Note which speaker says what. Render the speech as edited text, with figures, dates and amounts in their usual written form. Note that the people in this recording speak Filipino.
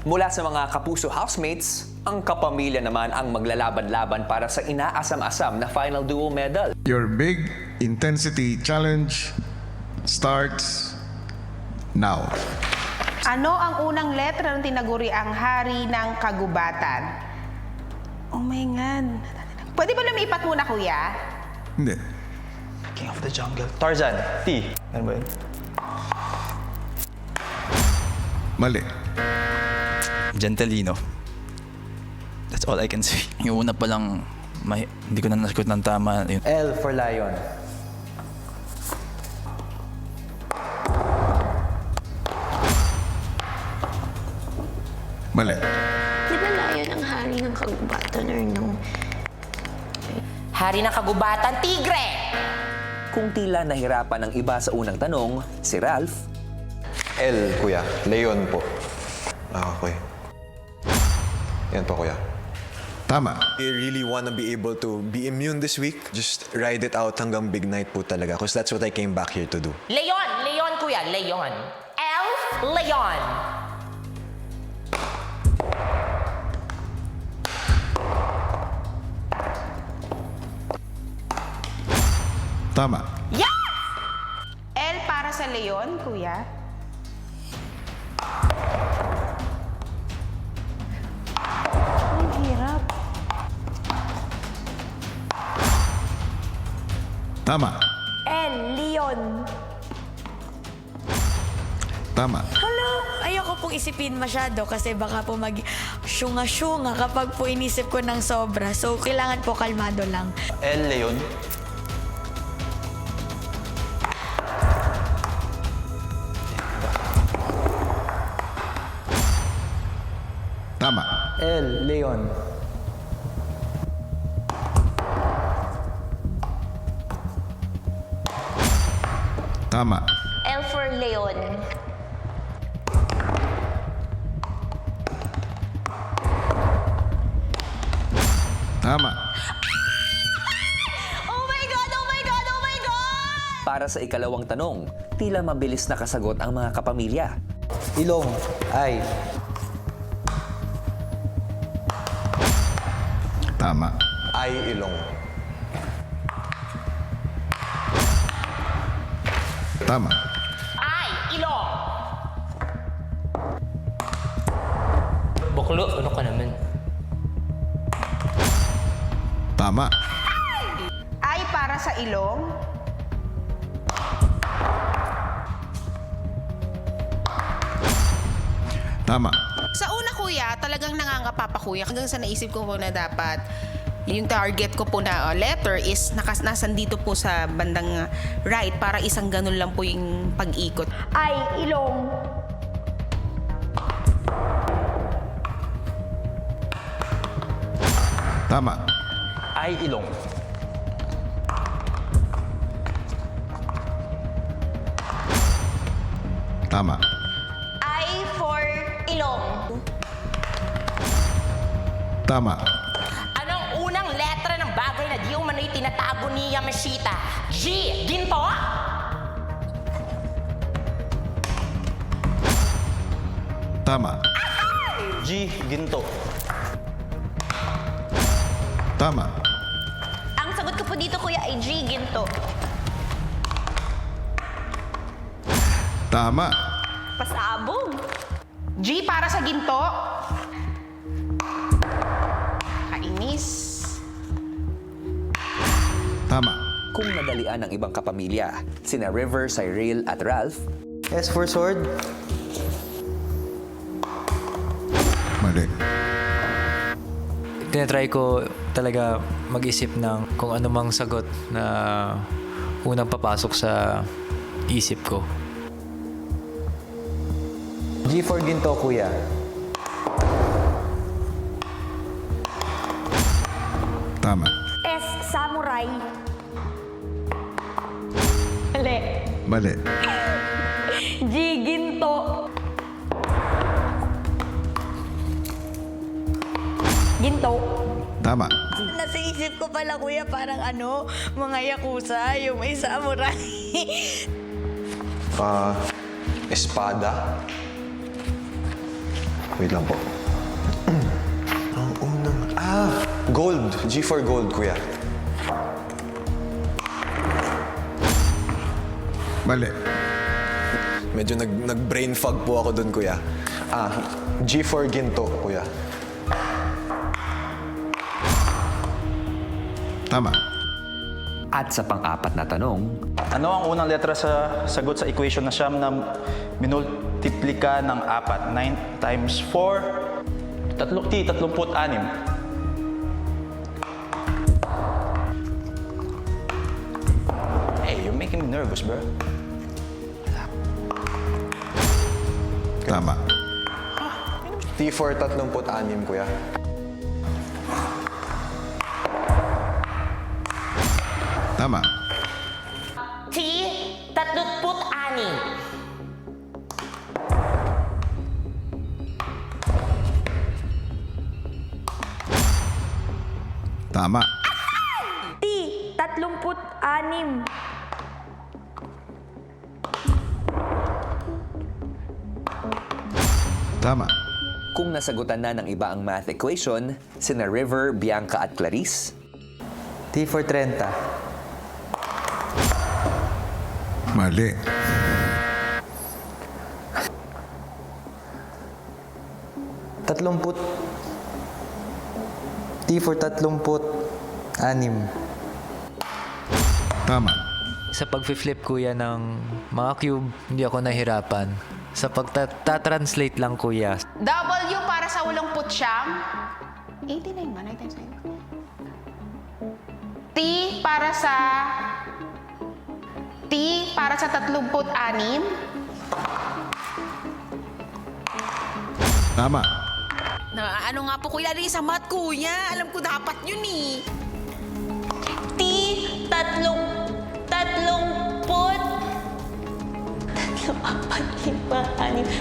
Speaker 1: Mula sa mga kapuso housemates, ang kapamilya naman ang maglalaban-laban para sa inaasam-asam na final duo medal.
Speaker 2: Your big intensity challenge starts now.
Speaker 3: Ano ang unang letra ng tinaguriang hari ng kagubatan? Oh my God. Pwede ba lumipat muna, kuya?
Speaker 2: Hindi.
Speaker 4: King of the Jungle. Tarzan. T. Ano ba yun?
Speaker 2: Mali.
Speaker 5: Gentilino. That's all I can say. Yung una pa lang, hindi ko na nasagot ng tama.
Speaker 4: L for Lion.
Speaker 2: Mali.
Speaker 6: Di ba lion ang hari ng kagubatan or no?
Speaker 7: Hari ng kagubatan, tigre!
Speaker 1: Kung tila nahirapan ng iba sa unang tanong, si Ralph,
Speaker 8: L, kuya. Leon po. Okay. Yan po, kuya.
Speaker 2: Tama.
Speaker 8: I really wanna be able to be immune this week. Just ride it out hanggang big night po talaga. Because that's what I came back here to do.
Speaker 7: Leon! Leon, kuya, Leon. Elf, Leon.
Speaker 2: Tama.
Speaker 7: Yes!
Speaker 3: L para sa leon, kuya. Ang hirap.
Speaker 2: Tama.
Speaker 6: L, Leon.
Speaker 2: Tama.
Speaker 9: Hello! Ayoko pong isipin masyado kasi baka po mag-syunga-syunga kapag po inisip ko ng sobra. So, kailangan po kalmado lang.
Speaker 4: L, Leon.
Speaker 2: Tama.
Speaker 4: L, Leon.
Speaker 2: Tama.
Speaker 6: L for Leon.
Speaker 2: Tama.
Speaker 6: Oh my God! Oh my God! Oh my God!
Speaker 1: para sa ikalawang tanong, tila mabilis nakasagot ang mga kapamilya.
Speaker 4: Ilong. I.
Speaker 2: Tama.
Speaker 8: I, Ilong.
Speaker 2: Tama.
Speaker 7: Ay, ilong.
Speaker 10: Buklo, ano ka naman?
Speaker 2: Tama.
Speaker 3: I para sa ilong.
Speaker 2: Tama.
Speaker 3: Sa una, kuya, talagang nangangapa pa, kuya. Hanggang sa naisip ko po na dapat yung target ko po na letter is nasan dito po sa bandang right para isang ganun lang po yung pag-ikot.
Speaker 6: Ay, ilong.
Speaker 2: Tama.
Speaker 4: I, Ilong.
Speaker 2: Tama.
Speaker 6: I for ilong.
Speaker 2: Tama.
Speaker 7: Anong unang letra ng bagay na di umano'y tinatago ni Yamashita? G, ginto?
Speaker 2: Tama.
Speaker 4: G, Ginto.
Speaker 2: Tama.
Speaker 6: Ang sagot ko po dito, kuya, ay G, ginto.
Speaker 2: Tama.
Speaker 6: Pasabog.
Speaker 3: G para sa ginto. Kainis.
Speaker 2: Tama.
Speaker 1: Kung nadalian ng ibang kapamilya, sina River, Cyril at Ralph,
Speaker 4: S for Sword.
Speaker 2: Mali.
Speaker 11: Tinatry ko talaga mag-isip ng kung ano mang sagot na unang papasok sa isip ko.
Speaker 4: G for Ginto, kuya.
Speaker 2: Tama.
Speaker 6: S, samurai. Mali.
Speaker 2: Mali.
Speaker 6: G, ginto. Ginto.
Speaker 2: Tama.
Speaker 9: Nasa isip ko pala, kuya, parang mga yakuza, yung may samurai.
Speaker 8: Espada. Wait lang po. Ang unang... Gold. G for gold, kuya.
Speaker 2: Mali.
Speaker 8: Medyo nag-brain fog po ako dun, kuya. G for ginto, kuya.
Speaker 2: Tama.
Speaker 1: At sa pang-apat na tanong,
Speaker 5: Ano ang unang letra sa sagot sa equation na siyam na minultiplika ng 4? 9 times 4, 36. Hey, you're making me nervous, bro.
Speaker 2: Tama.
Speaker 8: T for 36, kuya.
Speaker 2: Tama.
Speaker 7: T, 36.
Speaker 2: Tama.
Speaker 9: T, 36.
Speaker 2: Tama.
Speaker 1: kung nasagutan na ng iba ang math equation, sina River, Bianca at Clarice,
Speaker 11: T for 30.
Speaker 2: Mali.
Speaker 11: T for 36.
Speaker 2: Tama.
Speaker 11: Sa pag-flip kuya ng mga cube, hindi ako nahirapan. Sa pagta-translate lang kuya,
Speaker 3: W para sa 89 ba? 9 times 9. T para sa 36.
Speaker 2: Tama.
Speaker 3: Ano nga po kuya? Ano yung sa math kuya? Alam ko dapat yun eh.
Speaker 6: T, 30, 4, 5, 6, 26.